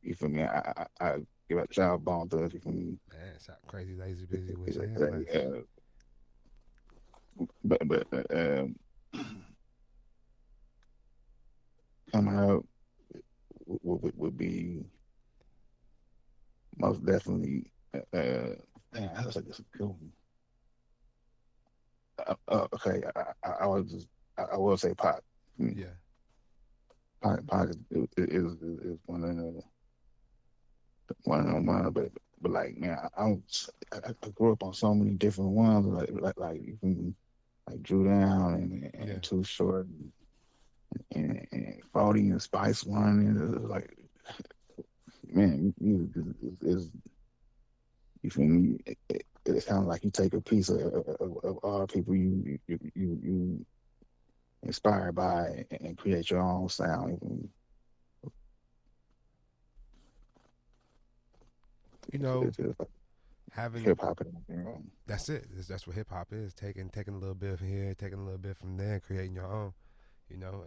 You feel me? I give a job on to it. You feel me? Man, sound crazy, lazy, busy with your hands Like, less. but coming up would be most definitely. Man, I was like, this is a good one. Okay, I was just, I will say pot. Mm, Yeah. pot is one of them, but like man, I grew up on so many different ones, like you can like Drew Down Yeah. and Too Short and Faulty and Spice One, and it's like man, music is you feel me? It sounds like you take a piece of all people you inspired by and create your own sound. You know, It's like having hip hop and everything. that's it. That's what hip hop is. Taking a little bit from here, taking a little bit from there, and creating your own. You know,